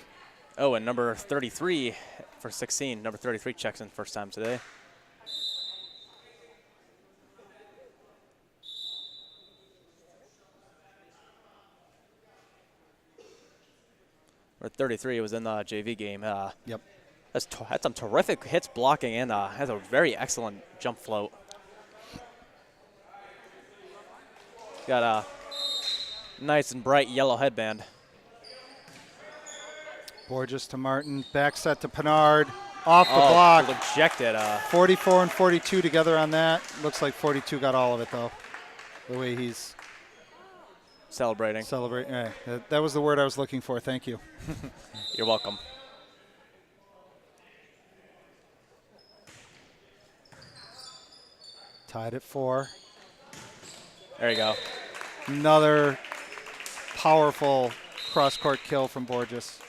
Oh, and number 33 for 16. Number 33 checks in first time today. Or 33 was in the JV game. Yep. That's some terrific hits blocking and has a very excellent jump float. Got a nice and bright yellow headband. Borges to Martin. Back set to Pinard. Off the block. Rejected. 44 and 42 together on that. Looks like 42 got all of it, though. The way he's celebrating. Celebrating. That was the word I was looking for. Thank you. You're welcome. Tied at 4. There you go. Another powerful cross-court kill from Borges.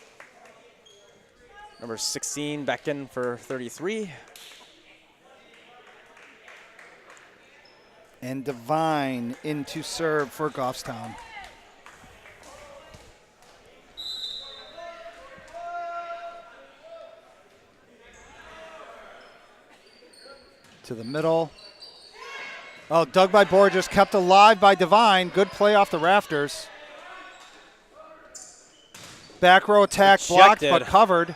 Number 16 back in for 33. And Devine into serve for Goffstown. To the middle. Oh, dug by Borges, kept alive by Devine. Good play off the rafters. Back row attack blocked but covered.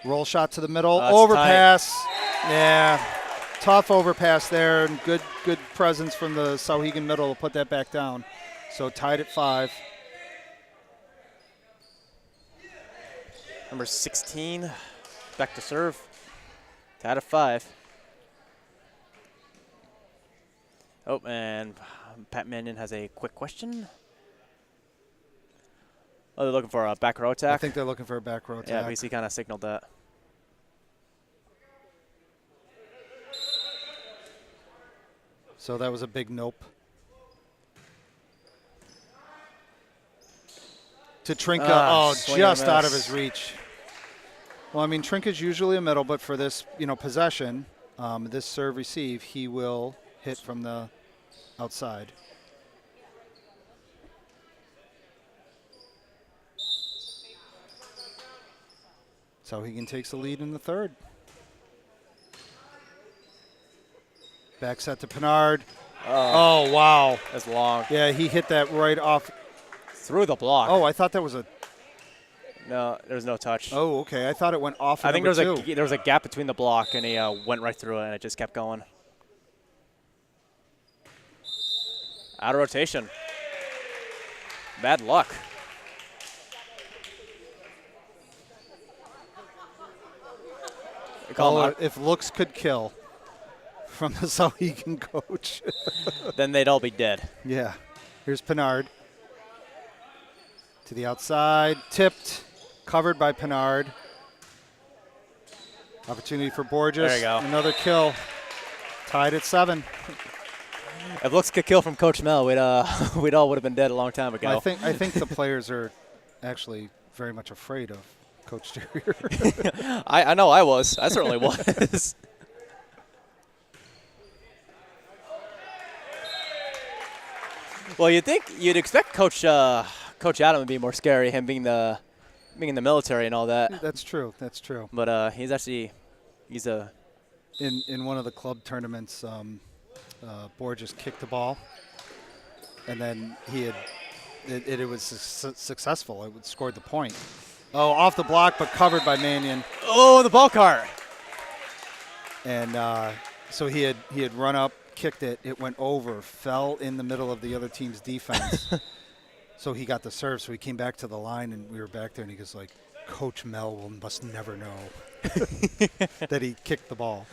Roll shot to the middle. Overpass. Tight. Yeah. Tough overpass there, and good presence from the Souhegan middle to put that back down. So tied at 5. Number 16 back to serve. Tied at 5. Oh, and Pat Mannion has a quick question. Oh, they're looking for a back row attack? I think they're looking for a back row attack. Yeah, BC kind of signaled that. So that was a big nope. To Trinka, just out of his reach. Well, I mean, Trinka's usually a middle, but for this, possession, this serve receive, he will hit from the outside. Souhegan takes the lead in the third. Back set to Pinard. Oh, wow. That's long. Yeah, he hit that right off. Through the block. Oh, I thought that was a... No, there's no touch. Oh, okay. I thought it went off. I think there was a gap between the block, and he went right through it, and it just kept going. Out of rotation. Bad luck. If looks could kill from the Souhegan coach. Then they'd all be dead. Yeah. Here's Pinard. To the outside, tipped, covered by Pinard. Opportunity for Borges. There you go. Another kill. Tied at 7. If it looks like a kill from Coach Mel, we'd all would have been dead a long time ago. I think the players are actually very much afraid of Coach Terrier. I know I was. I certainly was. Well, you'd expect Coach Adam to be more scary, him being in the military and all that. That's true. That's true. But he's a In one of the club tournaments, Borges kicked the ball, and then it was successful. It scored the point. Oh, off the block, but covered by Mannion. Oh, the ball cart. And so he had run up, kicked it. It went over, fell in the middle of the other team's defense. So he got the serve. So he came back to the line, and we were back there, and he goes like, "Coach Mel must never know that he kicked the ball."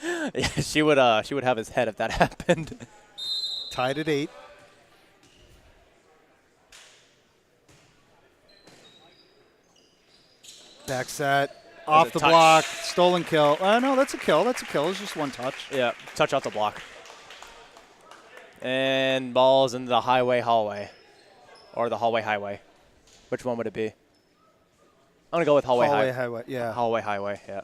Yeah, she would have his head if that happened. Tied at 8. Back set, off the block, stolen kill. No, that's a kill. That's a kill. It's just one touch. Yeah, touch off the block. And balls into the hallway. Or the highway. Which one would it be? I'm going to go with highway. Yeah. Highway, yeah.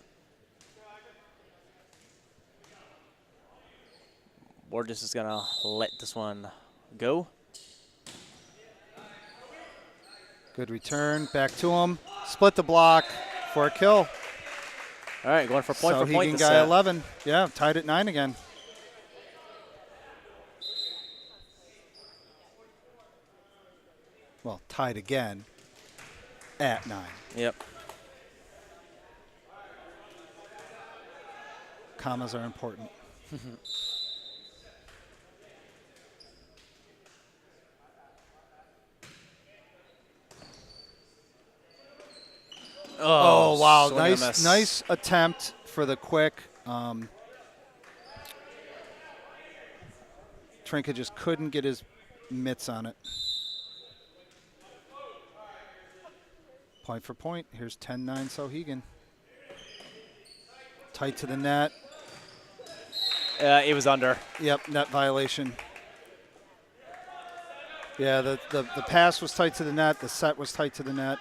We're just going to let this one go. Good return. Back to him. Split the block for a kill. All right, going for point for point. Souhegan guy 11. Yeah, tied at 9 again. Well, tied again at 9. Yep. Commas are important. Oh, wow. Nice attempt for the quick. Trinka just couldn't get his mitts on it. Point for point. Here's 10-9 Souhegan. Tight to the net. It was under. Yep, net violation. Yeah, the pass was tight to the net. The set was tight to the net.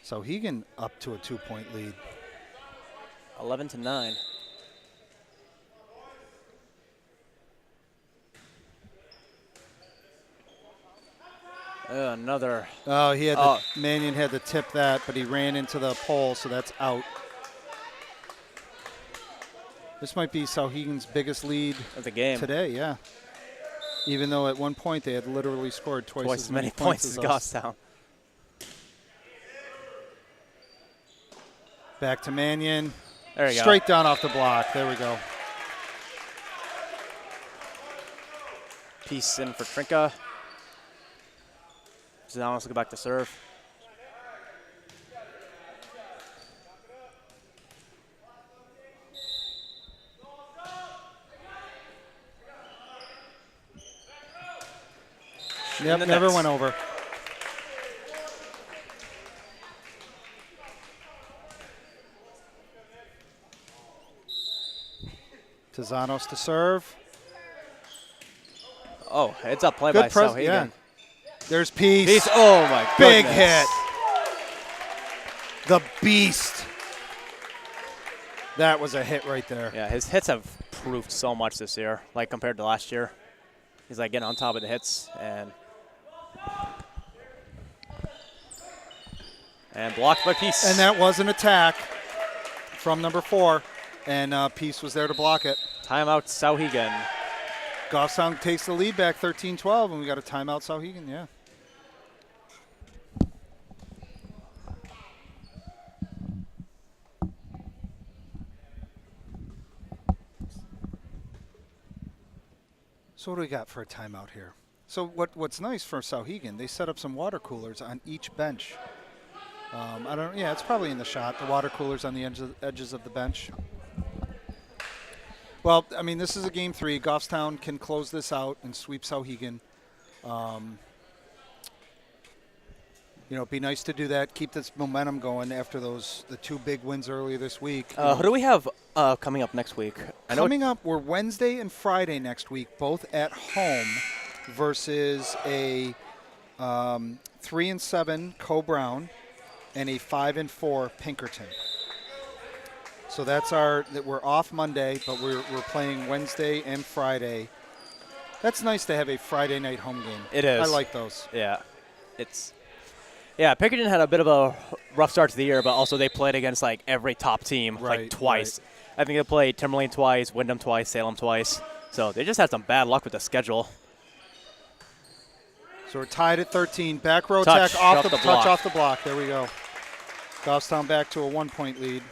Souhegan up to a 2-point lead. 11-9. Another. Oh, Mannion had to tip that, but he ran into the pole, so that's out. This might be Souhegan's biggest lead of the game today, yeah. Even though at one point they had literally scored twice as many points as Goffstown. Back to Mannion. There you go. Straight down off the block. There we go. Piece in for Trinka. Now let's go back to serve. Yep, never went over. Tezanos to serve. Oh, heads up play by Souhegan. Yeah. There's Peace. Oh, my Big goodness. hit. The beast. That was a hit right there. Yeah, his hits have improved so much this year, like compared to last year. He's like getting on top of the hits and blocked by Peace. And that was an attack from number 4, and Peace was there to block it. Timeout Souhegan. Goffstown takes the lead back 13-12, and we got a timeout Souhegan, yeah. So what do we got for a timeout here? So what's nice for Souhegan, they set up some water coolers on each bench. It's probably in the shot, the water coolers on the edges of the bench. Well, I mean, this is a game 3. Goffstown can close this out and sweep Souhegan. It'd be nice to do that, keep this momentum going after the 2 big wins earlier this week. Who do we have coming up next week? Coming up, we're Wednesday and Friday next week, both at home, versus a 3-7 Co-Brown and a 5-4 Pinkerton. So we're off Monday, but we're playing Wednesday and Friday. That's nice to have a Friday night home game. It is. I like those. Yeah. Pinkerton had a bit of a rough start to the year, but also they played against like every top team twice. Right. I think they played Timberlane twice, Wyndham twice, Salem twice. So they just had some bad luck with the schedule. So we're tied at 13. Back row touch attack off the touch off the block. There we go. Goffstown back to a 1-point lead.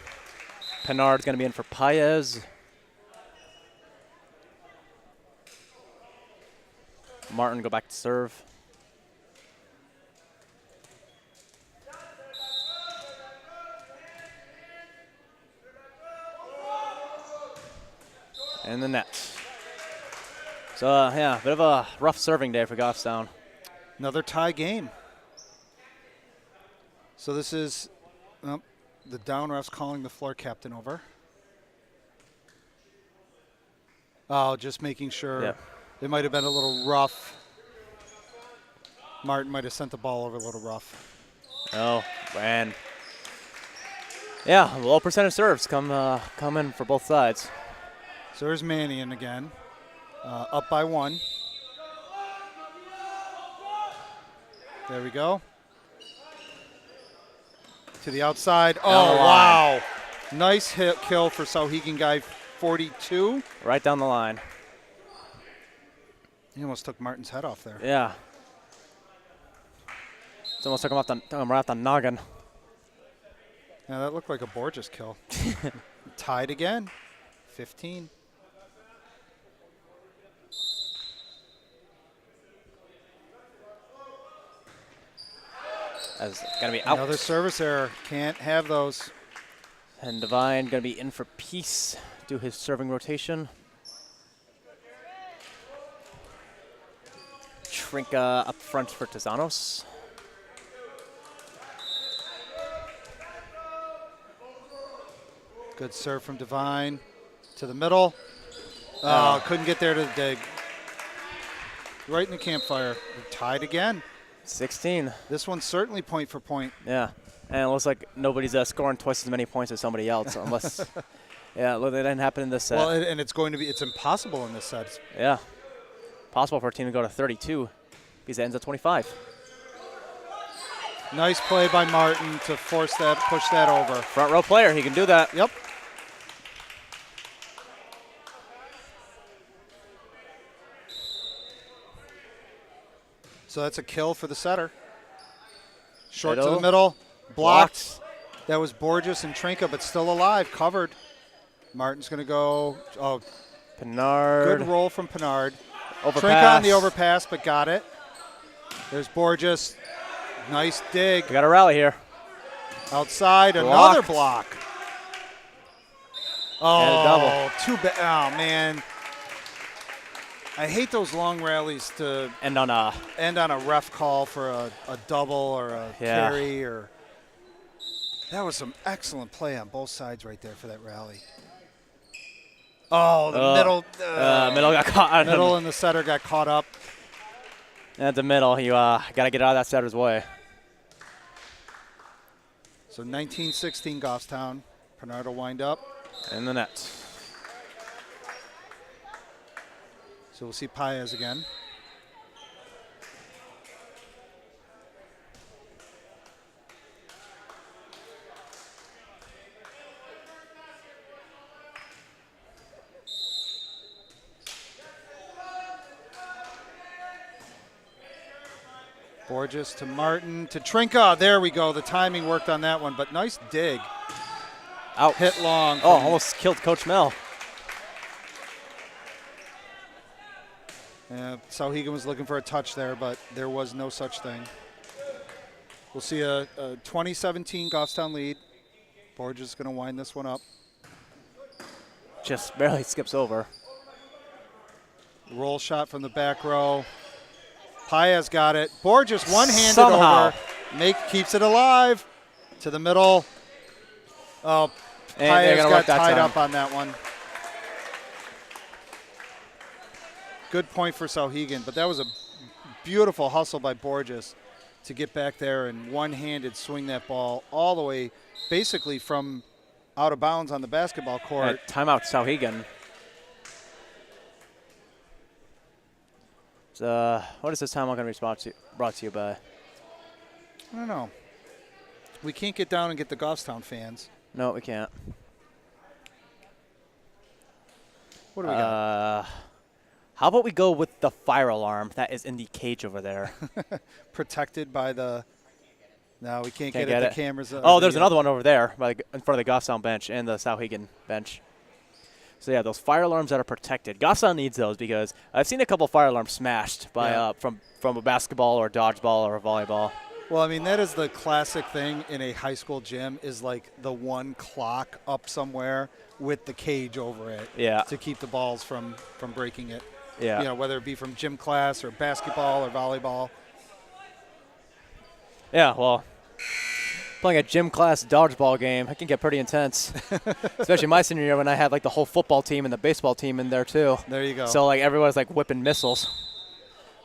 Pinard's going to be in for Paez. Martin go back to serve. And the net. So, a bit of a rough serving day for Goffstown. Another tie game. So this is the down ref's calling the floor captain over. Oh, just making sure. Yeah. It might have been a little rough. Martin might have sent the ball over a little rough. Oh, and low percentage serves come in for both sides. So there's Mannion again, up by 1. There we go. To the outside. Oh, wow. Nice kill for Souhegan guy 42. Right down the line. He almost took Martin's head off there. Yeah. It's almost took him right off the noggin. Yeah, that looked like a Borges kill. Tied again. 15. That's going to be out. Another service error. Can't have those. And Devine going to be in for Peace. Do his serving rotation. Trinka up front for Tezanos. Good serve from Devine to the middle. Couldn't get there to the dig. Right in the campfire. We're tied again. 16. This one's certainly point for point. Yeah. And it looks like nobody's scoring twice as many points as somebody else, unless, that didn't happen in this set. Well, and it's impossible in this set. Yeah. Possible for a team to go to 32 because it ends at 25. Nice play by Martin to push that over. Front row player, he can do that. Yep. So that's a kill for the setter. Short to the middle. Blocked. That was Borges and Trinka, but still alive, covered. Martin's going to go. Oh, Pinard. Good roll from Pinard. Overpass. Trinka on the overpass, but got it. There's Borges. Nice dig. We got a rally here. Outside, Blocked. another block. And a double. Too bad. Oh, man. I hate those long rallies to end on a ref call for a double or a carry. That was some excellent play on both sides right there for that rally. Oh, the middle. Middle got caught. Middle and the setter got caught up. At the middle, you got to get out of that setter's way. So 19-16 Goffstown. Pinard will wind up. In the net. So we'll see Paez again. Borges to Martin to Trinka. There we go. The timing worked on that one, but nice dig. Out. Hit long. Oh, almost killed Coach Mel. Souhegan was looking for a touch there, but there was no such thing. We'll see a 2017 Goffstown lead. Borges is going to wind this one up. Just barely skips over. Roll shot from the back row. Paez got it. Borges one-handed Somehow. over. Keeps it alive. To the middle. Oh, And they're Paez gonna got work that tied time. up on that one. Good point for Souhegan, but that was a beautiful hustle by Borges to get back there and one-handed swing that ball all the way basically from out of bounds on the basketball court. Timeout, Souhegan. What is this timeout going to be brought to you by? I don't know. We can't get down and get the Goffstown fans. No, we can't. What do we got? How about we go with the fire alarm that is in the cage over there? Protected by the... No, we can't get get at it. the cameras. There's another one over there in front of the Goffstown bench and the Souhegan bench. So, yeah, those fire alarms that are protected. Goffstown needs those because I've seen a couple fire alarms smashed by from a basketball or a dodgeball or a volleyball. Well, I mean, that is the classic thing in a high school gym is like the one clock up somewhere with the cage over it to keep the balls from breaking it. Yeah. You know, whether it be from gym class or basketball or volleyball. Yeah, well, playing a gym class dodgeball game, it can get pretty intense. Especially my senior year when I had like the whole football team and the baseball team in there too. There you go. So like everyone's like whipping missiles.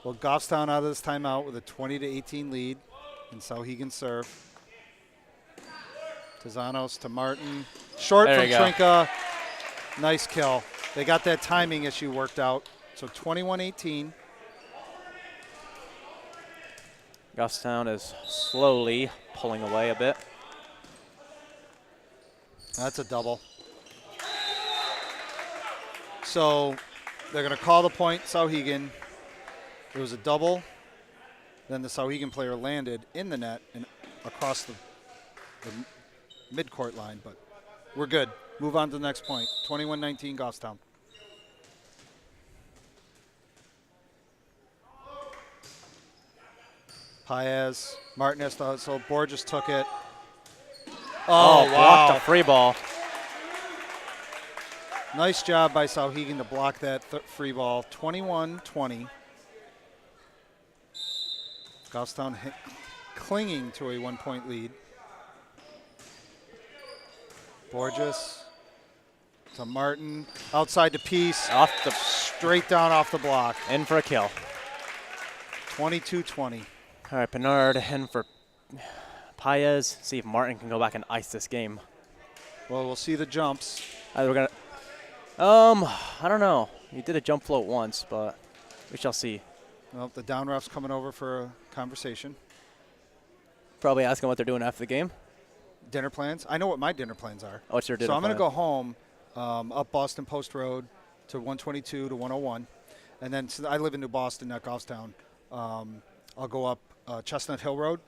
Well, Goffstown out of this timeout with a 20-18 lead, and Souhegan serve. Tezanos to Martin, short There from you go. Trinka. Nice kill. They got that timing issue worked out. So 21-18. Goffstown is slowly pulling away a bit. That's a double. So they're going to call the point, Souhegan. It was a double. Then the Souhegan player landed in the net and across the midcourt line, but we're good. Move on to the next point. 21-19, Goffstown. Paez, Martinez, so Borges took it. Oh, blocked wow. a free ball. Nice job by Souhegan to block that free ball. 21-20. Goffstown clinging to a one-point lead. Borges to Martin. Outside to Peace. Straight down off the block. In for a kill. 22-20. All right, Bernard in for Paez. See if Martin can go back and ice this game. Well, we'll see the jumps. We're gonna. I don't know. He did a jump float once, but we shall see. Well, the down ref's coming over for a conversation. Probably asking what they're doing after the game. Dinner plans. I know what my dinner plans are. Oh, what's your dinner So I'm going to plan? go home up Boston Post Road to 122 to 101. And then since I live in New Boston, not Goffstown, I'll go up Chestnut Hill Road.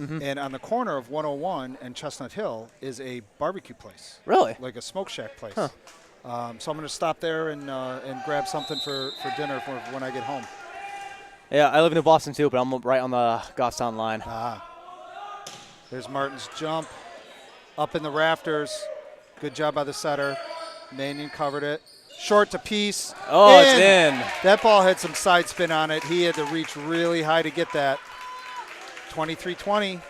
Mm-hmm. And on the corner of 101 and Chestnut Hill is a barbecue place. Really? Like a smoke shack place. Huh. So I'm going to stop there and grab something for dinner when I get home. Yeah, I live in New Boston too, but I'm right on the Goffstown line. There's Martin's jump. Up in the rafters. Good job by the setter. Mannion covered it. Short to Peace. Oh, it's in. That ball had some side spin on it. He had to reach really high to get that. 23-20.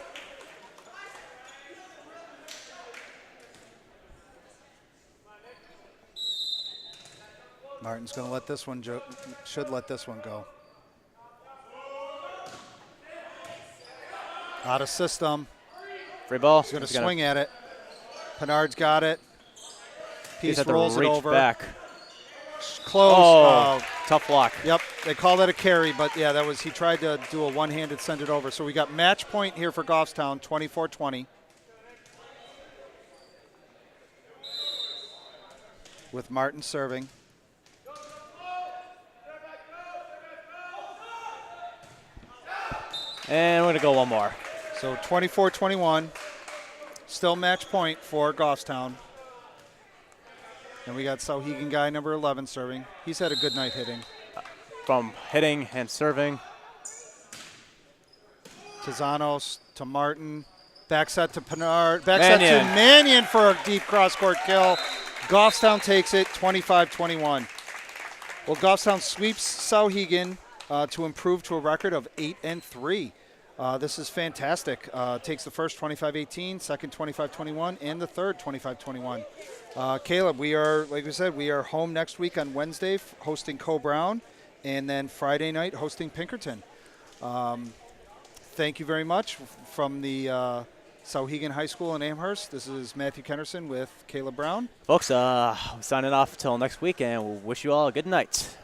Martin's going to let this one should let this one go. Out of system. Free ball. He's going to swing at it. Pinard's got it. Peace He's rolls it over. Back. Close. Oh, tough block. Yep, they call that a carry, but yeah, that was he tried to do a one-handed send it over. So we got match point here for Goffstown, 24-20. With Martin serving. And we're going to go one more. So 24-21. Still match point for Goffstown. And we got Souhegan guy number 11 serving. He's had a good night hitting. From hitting and serving. Tezanos to Martin. Back set to Pinard. Back set Mannion. to Mannion for a deep cross-court kill. Goffstown takes it 25-21. Well, Goffstown sweeps Souhegan to improve to a record of 8-3. This is fantastic. Takes the first 25-18, second 25-21, and the third 25-21. Caleb, we are, like we said, we are home next week on Wednesday hosting Co-Brown, and then Friday night hosting Pinkerton. Thank you very much from the Souhegan High School in Amherst. This is Matthew Kennerson with Caleb Brown. Folks, signing off till next week, and we'll wish you all a good night.